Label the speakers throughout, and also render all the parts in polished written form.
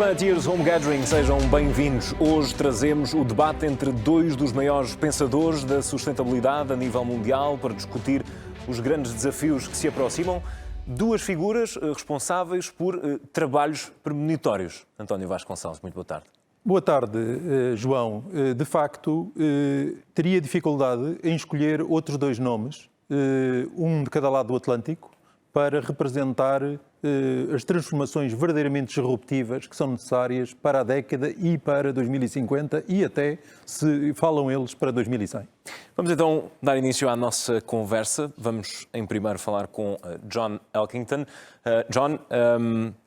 Speaker 1: Planetiers Home Gathering, sejam bem-vindos. Hoje trazemos o debate entre dois dos maiores pensadores da sustentabilidade a nível mundial para discutir os grandes desafios que se aproximam. Duas figuras responsáveis por trabalhos premonitórios. António Vasconcelos, muito boa tarde.
Speaker 2: Boa tarde, João. De facto, teria dificuldade em escolher outros dois nomes, um de cada lado do Atlântico, para representar as transformações verdadeiramente disruptivas que são necessárias para a década e para 2050 e até, se falam eles, para 2100.
Speaker 1: Vamos então dar início à nossa conversa. Vamos em primeiro falar com John Elkington. John,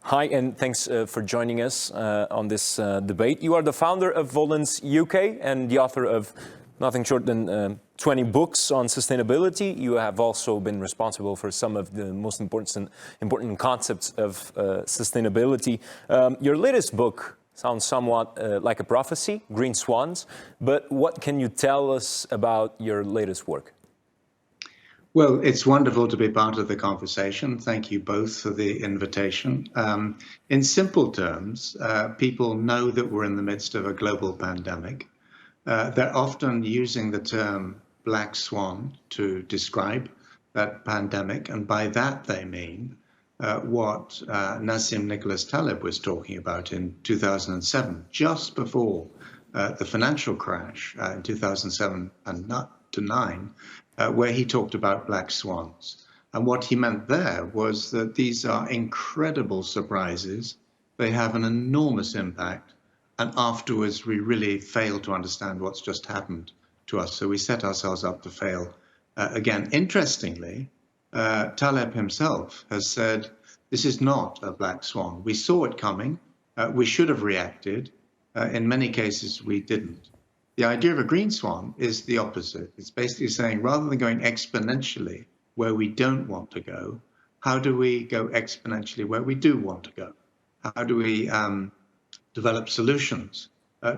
Speaker 1: hi and thanks for joining us on this debate. You are the founder of Volans UK and the author of nothing short than 20 books on sustainability. You have also been responsible for some of the most important concepts of sustainability. Your latest book sounds somewhat like a prophecy, Green Swans, but what can you tell us about your latest work?
Speaker 3: Well, it's wonderful to be part of the conversation. Thank you both for the invitation. In simple terms, people know that we're in the midst of a global pandemic. They're often using the term black swan to describe that pandemic, and by that they mean what Nassim Nicholas Taleb was talking about in 2007, just before the financial crash in 2007 and to 9, where he talked about black swans. And what he meant there was that these are incredible surprises. They have an enormous impact. And afterwards, we really fail to understand what's just happened to us. So we set ourselves up to fail again. Interestingly, Taleb himself has said, this is not a black swan. We saw it coming. We should have reacted. In many cases, we didn't. The idea of a green swan is the opposite. It's basically saying, rather than going exponentially where we don't want to go, how do we go exponentially where we do want to go? How do we develop solutions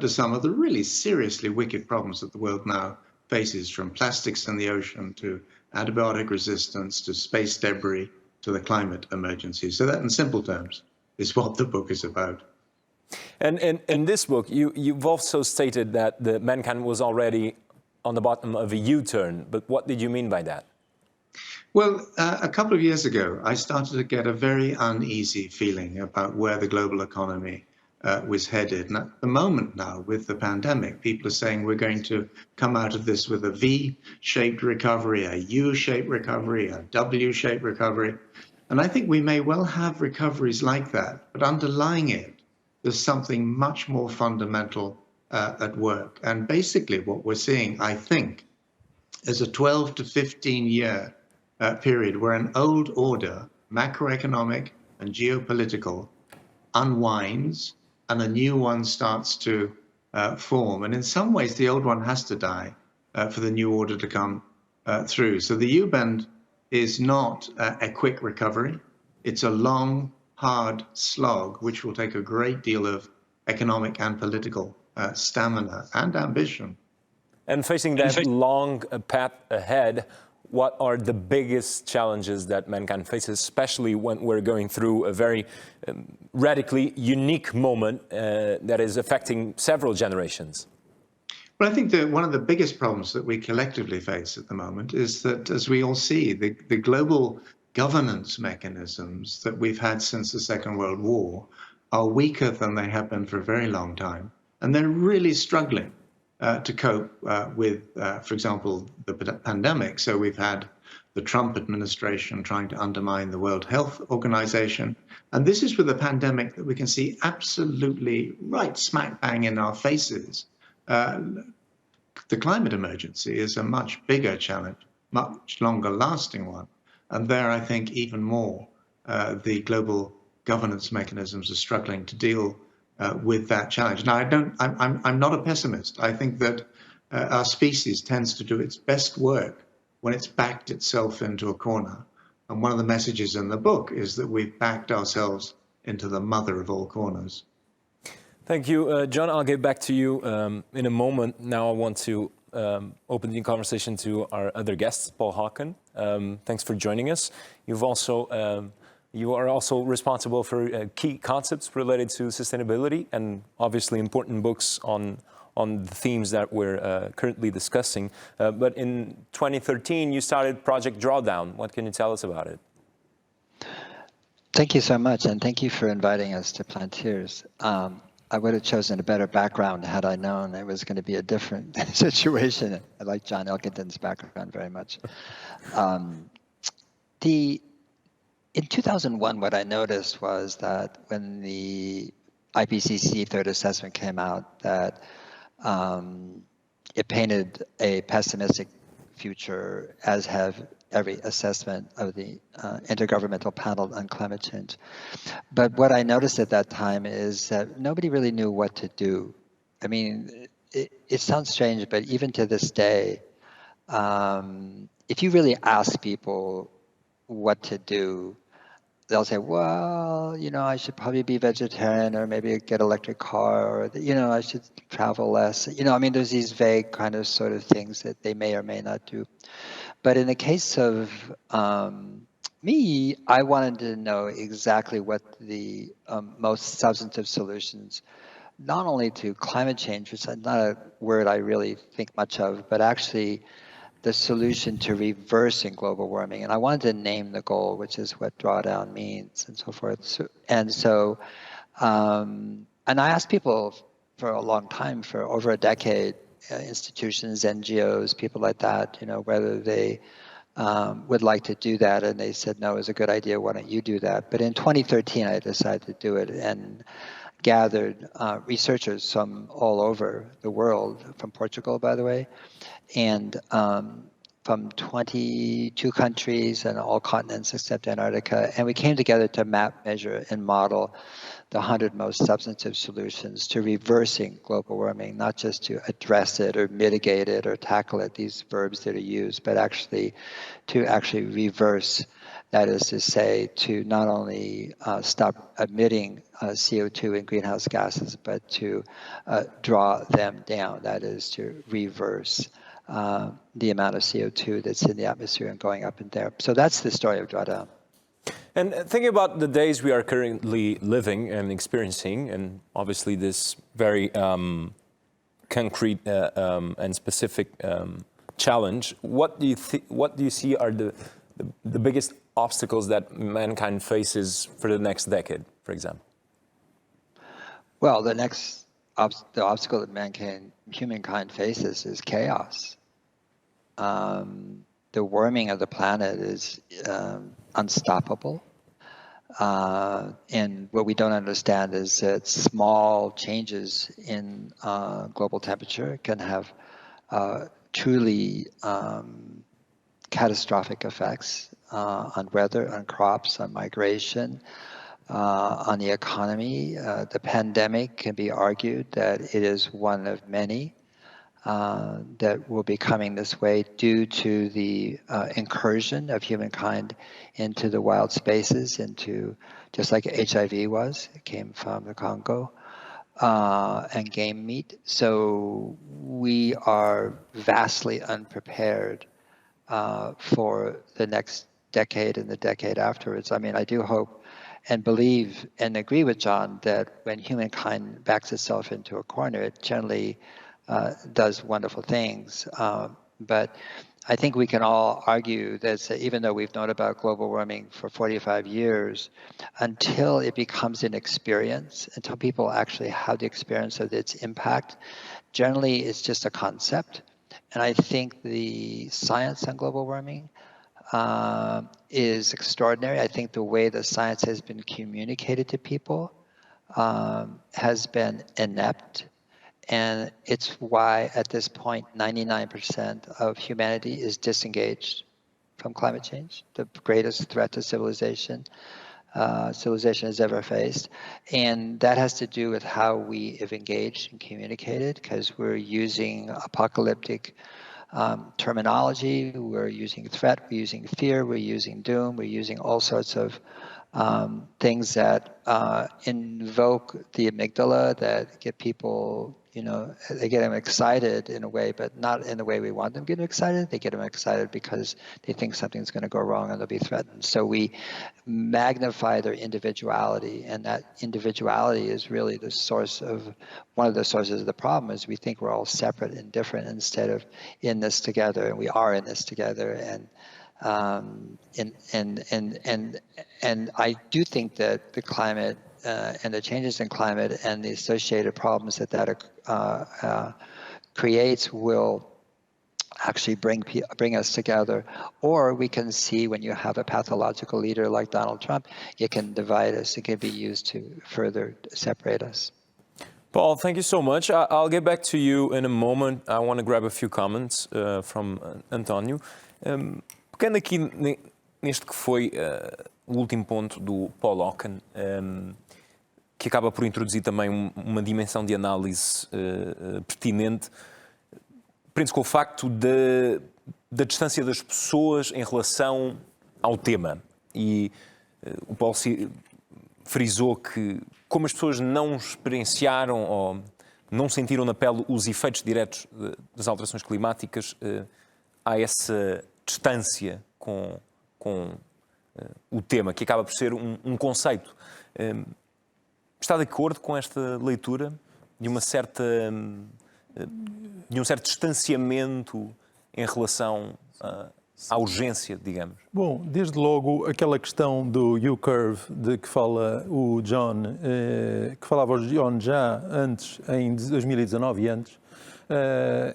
Speaker 3: to some of the really seriously wicked problems that the world now faces, from plastics in the ocean to antibiotic resistance to space debris to the climate emergency. So that, in simple terms, is what the book is about.
Speaker 1: And in this book, you've also stated that the mankind was already on the bottom of a U-turn. But what did you mean by that?
Speaker 3: Well, a couple of years ago, I started to get a very uneasy feeling about where the global economy was headed. And at the moment now, with the pandemic, people are saying we're going to come out of this with a V-shaped recovery, a U-shaped recovery, a W-shaped recovery. And I think we may well have recoveries like that, but underlying it, there's something much more fundamental at work. And basically what we're seeing, I think, is a 12 to 15-year period where an old order, macroeconomic and geopolitical, unwinds, and a new one starts to form. And in some ways, the old one has to die for the new order to come through. So the U-bend is not a quick recovery. It's a long, hard slog, which will take a great deal of economic and political stamina and ambition.
Speaker 1: And facing that long path ahead, what are the biggest challenges that mankind faces, especially when we're going through a very radically unique moment that is affecting several generations?
Speaker 3: Well, I think that one of the biggest problems that we collectively face at the moment is that, as we all see, the global governance mechanisms that we've had since the Second World War are weaker than they have been for a very long time. And they're really struggling to cope with, for example, the pandemic. So we've had the Trump administration trying to undermine the World Health Organization. And this is with a pandemic that we can see absolutely right smack bang in our faces. The climate emergency is a much bigger challenge, much longer lasting one. And there, I think, even more, the global governance mechanisms are struggling to deal with that challenge. Now, I'm not a pessimist. I think that our species tends to do its best work when it's backed itself into a corner. And one of the messages in the book is that we've backed ourselves into the mother of all corners.
Speaker 1: Thank you, John. I'll get back to you in a moment. Now I want to open the conversation to our other guests, Paul Hawken. Thanks for joining us. You've also You are also responsible for key concepts related to sustainability and obviously important books on the themes that we're currently discussing. But in 2013, you started Project Drawdown. What can you tell us about it?
Speaker 4: Thank you so much, and thank you for inviting us to Planetiers. I would have chosen a better background had I known it was going to be a different situation. I like John Elkington's background very much. In 2001, what I noticed was that when the IPCC third assessment came out, that it painted a pessimistic future, as have every assessment of the Intergovernmental Panel on Climate Change. But what I noticed at that time is that nobody really knew what to do. I mean, it sounds strange, but even to this day, if you really ask people what to do, they'll say, well, you know, I should probably be vegetarian, or maybe get an electric car, or, you know, I should travel less. You know, I mean, there's these vague kind of sort of things that they may or may not do. But in the case of me, I wanted to know exactly what the most substantive solutions, not only to climate change, which is not a word I really think much of, but actually the solution to reversing global warming. And I wanted to name the goal, which is what drawdown means and so forth. And I asked people for a long time, for over a decade, institutions, NGOs, people like that, you know, whether they would like to do that. And they said, no, it's a good idea. Why don't you do that? But in 2013, I decided to do it and gathered researchers from all over the world, from Portugal, by the way, and from 22 countries and all continents except Antarctica. And we came together to map, measure, and model the 100 most substantive solutions to reversing global warming, not just to address it or mitigate it or tackle it, these verbs that are used, but actually to reverse. That is to say, to not only stop emitting CO2 and greenhouse gases, but to draw them down. That is to reverse the amount of CO2 that's in the atmosphere and going up in there. So that's the story of Drawdown.
Speaker 1: And thinking about the days we are currently living and experiencing, and obviously this very concrete and specific challenge, what do you see are the biggest obstacles that mankind faces for the next decade, for example?
Speaker 4: Well, the obstacle that humankind faces is chaos. The warming of the planet is unstoppable. And what we don't understand is that small changes in global temperature can have truly catastrophic effects on weather, on crops, on migration, on the economy. The pandemic can be argued that it is one of many that will be coming this way due to the incursion of humankind into the wild spaces, into just like HIV was, it came from the Congo, and game meat. So we are vastly unprepared for the next decade and the decade afterwards. I mean, I do hope and believe and agree with John that when humankind backs itself into a corner, it generally does wonderful things. But I think we can all argue that even though we've known about global warming for 45 years, until it becomes an experience, until people actually have the experience of its impact, generally it's just a concept. And I think the science on global warming is extraordinary. I think the way the science has been communicated to people has been inept. And it's why, at this point, 99% of humanity is disengaged from climate change, the greatest threat to civilization has ever faced. And that has to do with how we have engaged and communicated, because we're using apocalyptic terminology, we're using threat, we're using fear, we're using doom, we're using all sorts of things that invoke the amygdala, that get people they get them excited in a way, but not in the way we want them to get excited. They get them excited because they think something's going to go wrong and they'll be threatened. So we magnify their individuality, and that individuality is really one of the sources of the problem. Is we think we're all separate and different instead of in this together, and we are in this together. And I do think that the climate and the changes in climate and the associated problems that creates will actually bring us together. Or we can see, when you have a pathological leader like Donald Trump, it can divide us. It can be used to further separate us.
Speaker 1: Paul, thank you so much. I'll get back to you in a moment. I want to grab a few comments from António. Pegando aqui neste que foi o último ponto do Paul Hawken, que acaba por introduzir também uma dimensão de análise pertinente, prende-se com o facto da distância das pessoas em relação ao tema. E o Paul frisou que, como as pessoas não experienciaram ou não sentiram na pele os efeitos diretos das alterações climáticas, há essa distância com o tema, que acaba por ser um conceito. Está de acordo com esta leitura de um certo distanciamento em relação à urgência, digamos?
Speaker 2: Bom, desde logo aquela questão do U-curve de que fala o John, que falava o John já antes, em 2019 e antes,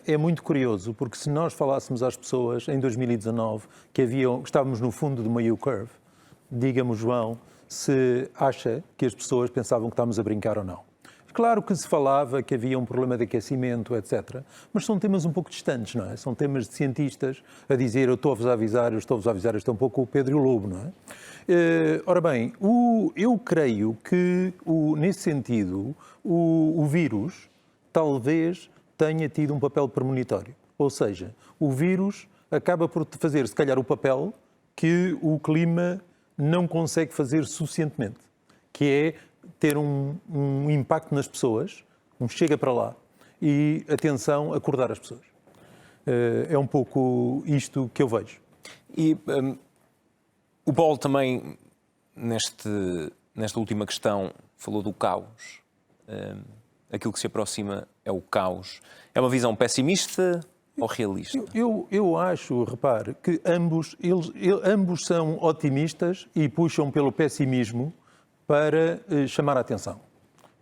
Speaker 2: é muito curioso, porque se nós falássemos às pessoas em 2019 que estávamos no fundo de uma U-curve, diga-me, João, se acha que as pessoas pensavam que estávamos a brincar ou não. Claro que se falava que havia um problema de aquecimento, etc. Mas são temas um pouco distantes, não é? São temas de cientistas a dizer eu estou-vos a avisar, isto é um pouco o Pedro e o Lobo, não é? Ora bem, eu creio que, nesse sentido, o vírus talvez tenha tido um papel premonitório. Ou seja, o vírus acaba por fazer, se calhar, o papel que o clima não consegue fazer suficientemente, que é ter um impacto nas pessoas, chega para lá, e, atenção, acordar as pessoas. É um pouco isto que eu vejo.
Speaker 1: E o Paulo também, nesta última questão, falou do caos. Aquilo que se aproxima é o caos. É uma visão pessimista ou realista?
Speaker 2: Eu acho, repare, que ambos são otimistas e puxam pelo pessimismo para chamar a atenção,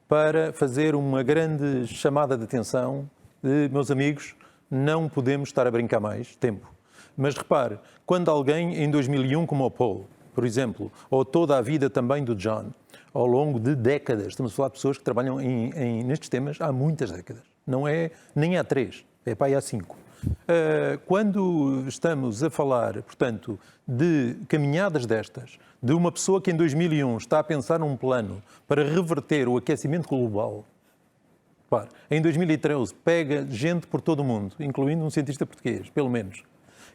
Speaker 2: para fazer uma grande chamada de atenção de, meus amigos, não podemos estar a brincar mais tempo. Mas repare, quando alguém em 2001, como o Paul, por exemplo, ou toda a vida também do John, ao longo de décadas, estamos a falar de pessoas que trabalham nestes temas há muitas décadas, não é nem há 3, é para aí há 5. Quando estamos a falar, portanto, de caminhadas destas, de uma pessoa que em 2001 está a pensar num plano para reverter o aquecimento global, claro, em 2013 pega gente por todo o mundo, incluindo um cientista português, pelo menos,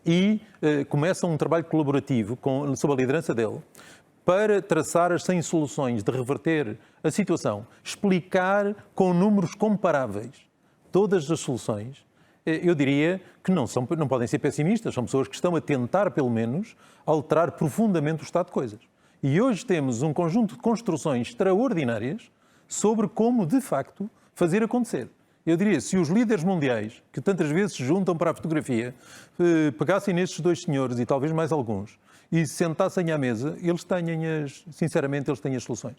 Speaker 2: e começa um trabalho colaborativo sob a liderança dele para traçar as 100 soluções de reverter a situação, explicar com números comparáveis todas as soluções. Eu diria que não podem ser pessimistas, são pessoas que estão a tentar, pelo menos, alterar profundamente o estado de coisas. E hoje temos um conjunto de construções extraordinárias sobre como, de facto, fazer acontecer. Eu diria, se os líderes mundiais, que tantas vezes se juntam para a fotografia, pegassem nestes dois senhores e talvez mais alguns, e se sentassem à mesa, sinceramente, eles têm as soluções.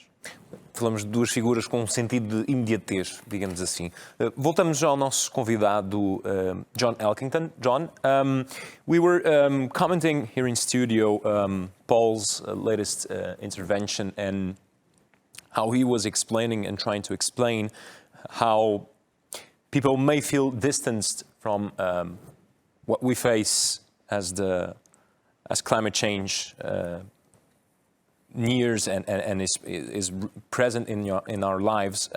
Speaker 1: Falamos de duas figuras com um sentido de imediatez, digamos assim. Voltamos ao nosso convidado, John Elkington. John, we were commenting here in studio Paul's latest intervention and how he was explaining and trying to explain how people may feel distanced from what we face as climate change nears and is present in our lives.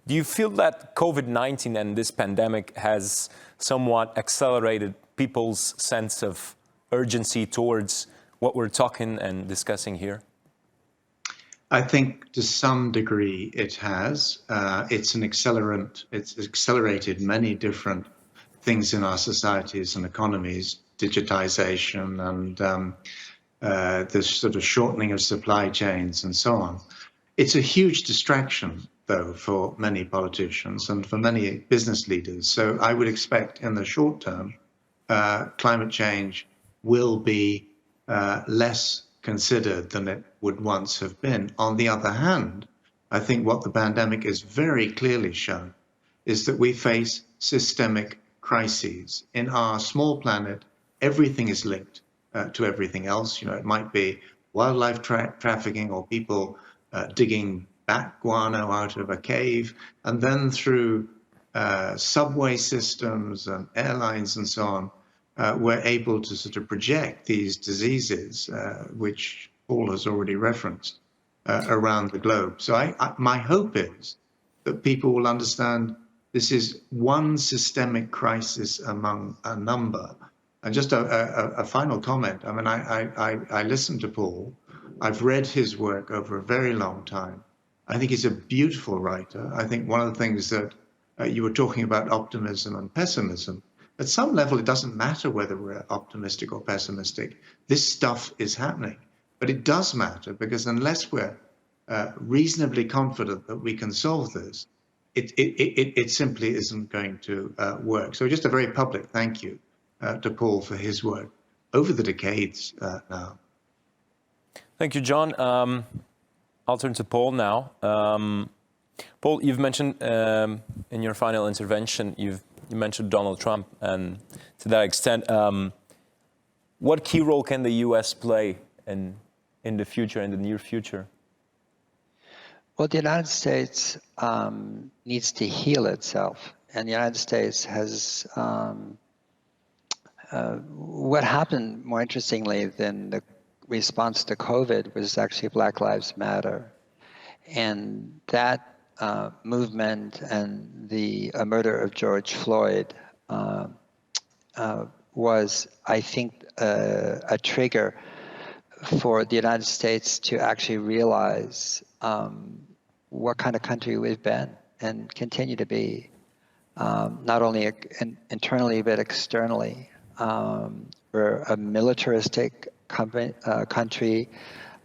Speaker 1: Do you feel that COVID-19 and this pandemic has somewhat accelerated people's sense of urgency towards what we're talking and discussing here?
Speaker 3: I think to some degree it has. It's an accelerant. It's accelerated many different things in our societies and economies, digitization and the sort of shortening of supply chains and so on. It's a huge distraction, though, for many politicians and for many business leaders. So I would expect in the short term, climate change will be less considered than it would once have been. On the other hand, I think what the pandemic has very clearly shown is that we face systemic crises. In our small planet, everything is linked to everything else. You know, it might be wildlife trafficking or people digging bat guano out of a cave, and then through subway systems and airlines and so on, we're able to sort of project these diseases, which Paul has already referenced, around the globe. So my hope is that people will understand this is one systemic crisis among a number. And just a final comment. I mean, I listened to Paul. I've read his work over a very long time. I think he's a beautiful writer. I think one of the things that you were talking about optimism and pessimism. At some level, it doesn't matter whether we're optimistic or pessimistic. This stuff is happening. But it does matter because unless we're reasonably confident that we can solve this, it simply isn't going to work. So just a very public thank you to Paul for his work over the decades now.
Speaker 1: Thank you, John. I'll turn to Paul now. Paul, you've mentioned in your final intervention, you mentioned Donald Trump, and to that extent, what key role can the U.S. play in the future, in the near future?
Speaker 4: Well, the United States needs to heal itself, and the United States has what happened more interestingly than the response to COVID was actually Black Lives Matter. And that movement and the murder of George Floyd was, I think, a trigger for the United States to actually realize what kind of country we've been and continue to be, not only internally but externally. We're a militaristic country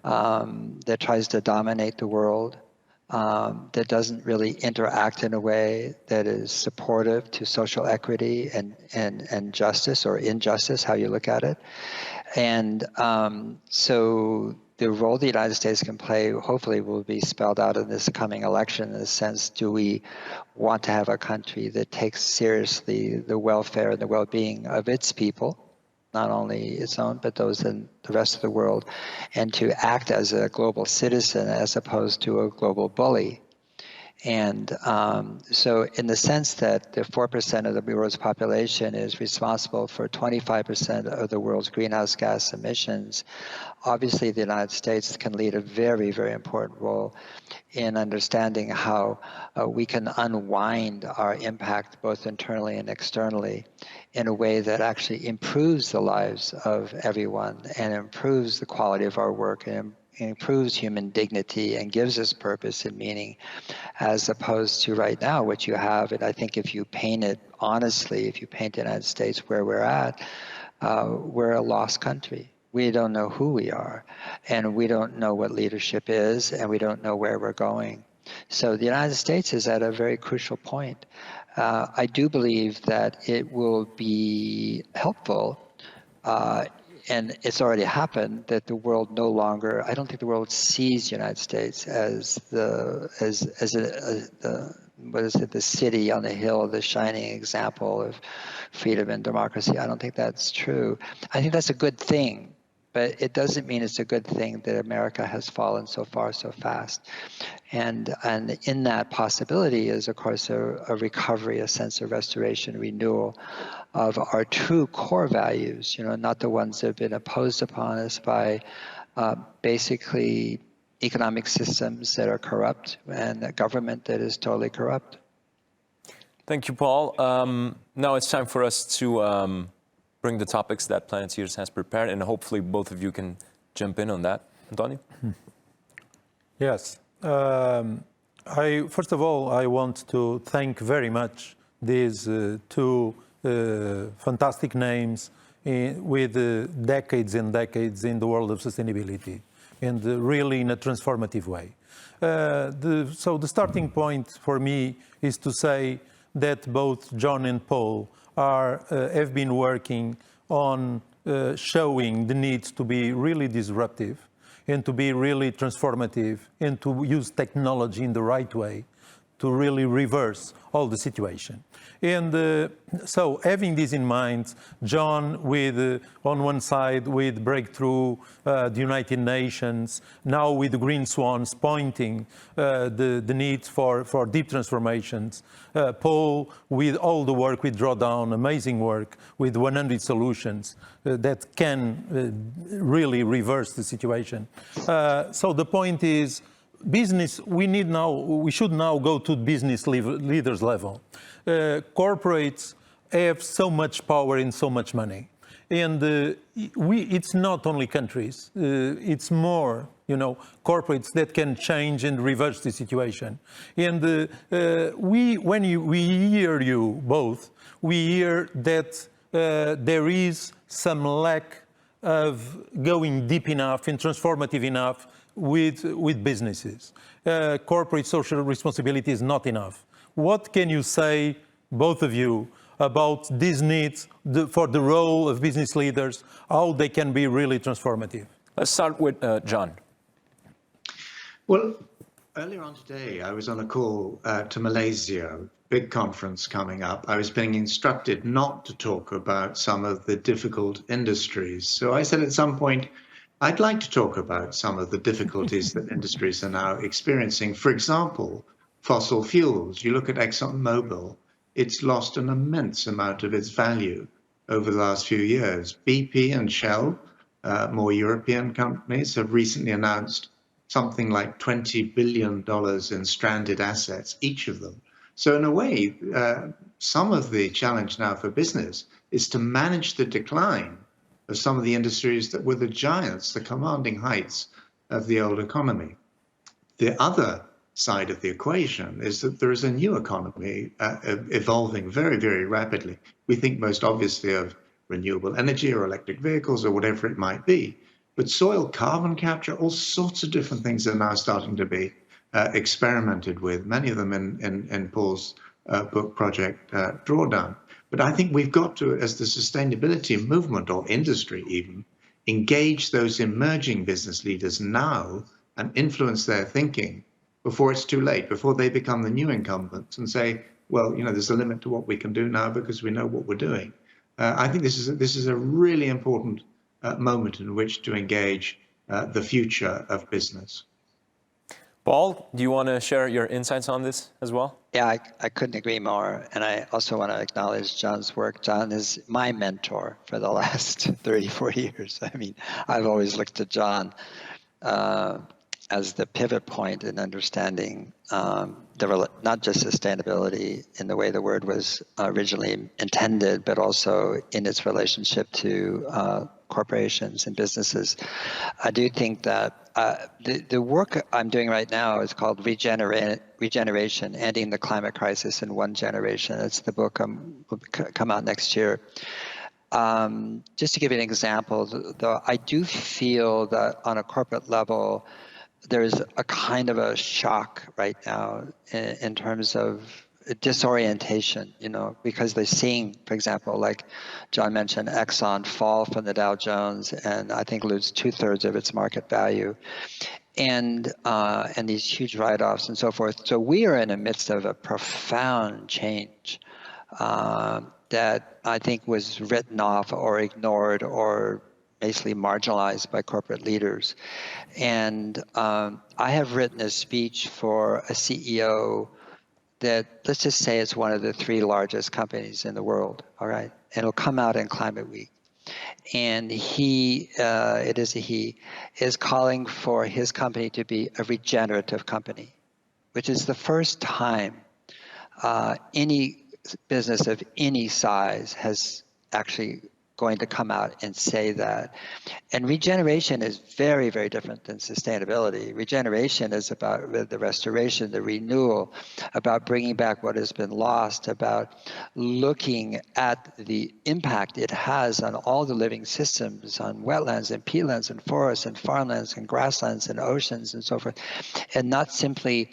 Speaker 4: that tries to dominate the world, that doesn't really interact in a way that is supportive to social equity and justice or injustice, how you look at it. And so the role the United States can play hopefully will be spelled out in this coming election in the sense, do we want to have a country that takes seriously the welfare and the well-being of its people, not only its own, but those in the rest of the world, and to act as a global citizen as opposed to a global bully. And so in the sense that the 4% of the world's population is responsible for 25% of the world's greenhouse gas emissions, obviously the United States can lead a very, very important role in understanding how we can unwind our impact both internally and externally in a way that actually improves the lives of everyone and improves the quality of our work and improves human dignity and gives us purpose and meaning, as opposed to right now, what you have. And I think if you paint it honestly, if you paint the United States where we're at, we're a lost country. We don't know who we are, and we don't know what leadership is, and we don't know where we're going. So the United States is at a very crucial point. I do believe that it will be helpful, and it's already happened, that the world no longer, I don't think the world sees the United States as the city on the hill, the shining example of freedom and democracy. I don't think that's true. I think that's a good thing, but it doesn't mean it's a good thing that America has fallen so far so fast. And in that possibility is, of course, a recovery, a sense of restoration, renewal of our true core values, not the ones that have been imposed upon us by basically economic systems that are corrupt and a government that is totally corrupt.
Speaker 1: Thank you, Paul. Now it's time for us to bring the topics that Planetiers has prepared, and hopefully both of you can jump in on that. Antonio?
Speaker 2: Yes. First of all, I want to thank very much these two fantastic names with decades and decades in the world of sustainability, and really in a transformative way. So the starting point for me is to say that both John and Paul have been working on showing the need to be really disruptive and to be really transformative and to use technology in the right way to really reverse all the situation. And so having this in mind, John with, on one side with Breakthrough, the United Nations, now with the Green Swans pointing the need for deep transformations, Paul with all the work with Drawdown, amazing work with 100 solutions that can really reverse the situation. So the point is, business, we should now go to business leaders level. Corporates have so much power and so much money. And it's not only countries, it's more, corporates that can change and reverse the situation. And when we hear you both, we hear that there is some lack of going deep enough and transformative enough with businesses. Corporate social responsibility is not enough. What can you say, both of you, about these needs for the role of business leaders, how they can be really transformative?
Speaker 1: Let's start with John.
Speaker 3: Well, earlier on today, I was on a call to Malaysia, big conference coming up. I was being instructed not to talk about some of the difficult industries. So I said at some point, I'd like to talk about some of the difficulties that industries are now experiencing. For example, fossil fuels. You look at ExxonMobil, it's lost an immense amount of its value over the last few years. BP and Shell, more European companies, have recently announced something like $20 billion in stranded assets, each of them. So in a way, some of the challenge now for business is to manage the decline of some of the industries that were the giants, the commanding heights of the old economy. The other side of the equation is that there is a new economy evolving very, very rapidly. We think most obviously of renewable energy or electric vehicles or whatever it might be. But soil carbon capture, all sorts of different things are now starting to be experimented with, many of them in Paul's book project, Drawdown. But I think we've got to, as the sustainability movement or industry even, engage those emerging business leaders now and influence their thinking before it's too late, before they become the new incumbents and say, well, there's a limit to what we can do now because we know what we're doing. I think this is a really important moment in which to engage the future of business.
Speaker 1: Paul, do you want to share your insights on this as well?
Speaker 4: Yeah, I couldn't agree more. And I also want to acknowledge John's work. John is my mentor for the last 30, 40 years. I mean, I've always looked at John as the pivot point in understanding not just sustainability in the way the word was originally intended, but also in its relationship to corporations and businesses. I do think that the work I'm doing right now is called Regeneration, Ending the Climate Crisis in One Generation. It's the book will come out next year. Just to give you an example, though, I do feel that on a corporate level, there's a kind of a shock right now in terms of disorientation, because they're seeing, for example, like John mentioned, Exxon fall from the Dow Jones and I think lose 2/3 of its market value, and these huge write-offs and so forth. So we are in the midst of a profound change that I think was written off or ignored or basically marginalized by corporate leaders. And I have written a speech for a CEO that, let's just say, it's one of the 3 largest companies in the world, all right? And it'll come out in Climate Week. And he is calling for his company to be a regenerative company, which is the first time any business of any size has actually going to come out and say that. And regeneration is very, very different than sustainability. Regeneration is about the restoration, the renewal, about bringing back what has been lost, about looking at the impact it has on all the living systems, on wetlands and peatlands and forests and farmlands and grasslands and oceans and so forth, and not simply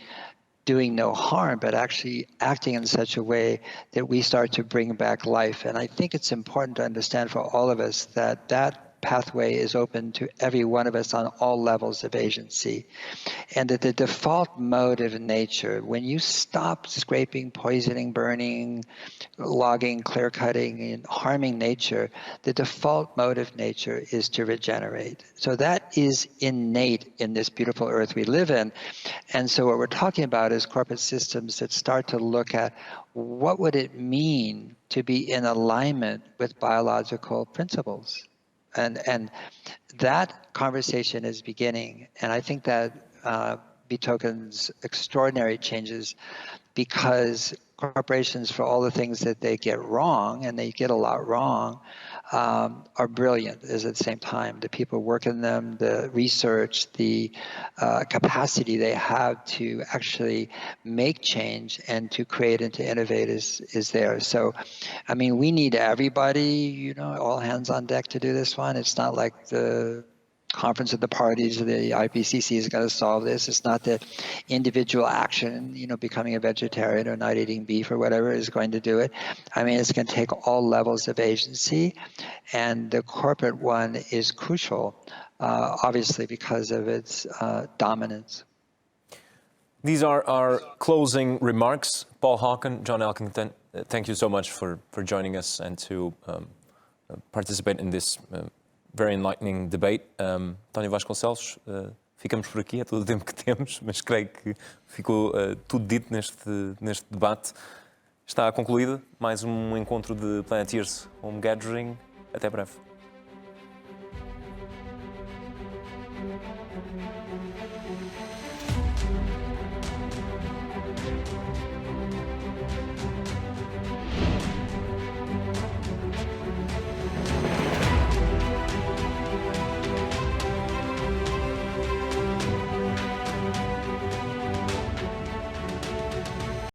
Speaker 4: doing no harm, but actually acting in such a way that we start to bring back life. And I think it's important to understand for all of us that that pathway is open to every one of us on all levels of agency. And that the default mode of nature, when you stop scraping, poisoning, burning, logging, clear cutting, and harming nature, the default mode of nature is to regenerate. So that is innate in this beautiful earth we live in. And so what we're talking about is corporate systems that start to look at what would it mean to be in alignment with biological principles. And that conversation is beginning. And I think that betokens extraordinary changes, because corporations, for all the things that they get wrong, and they get a lot wrong, are brilliant at the same time. The people work in them, the research, the capacity they have to actually make change and to create and to innovate is there. So, I mean, we need everybody, all hands on deck to do this one. It's not like the Conference of the Parties, the IPCC is going to solve this. It's not that individual action, becoming a vegetarian or not eating beef or whatever is going to do it. I mean, it's going to take all levels of agency, and the corporate one is crucial, obviously, because of its dominance.
Speaker 1: These are our closing remarks. Paul Hawken, John Elkington, thank you so much for joining us and to participate in this very enlightening debate. António Vasconcelos, ficamos por aqui, é todo o tempo que temos, mas creio que ficou tudo dito neste debate. Está concluído mais um encontro de Planetiers Home Gathering. Até breve.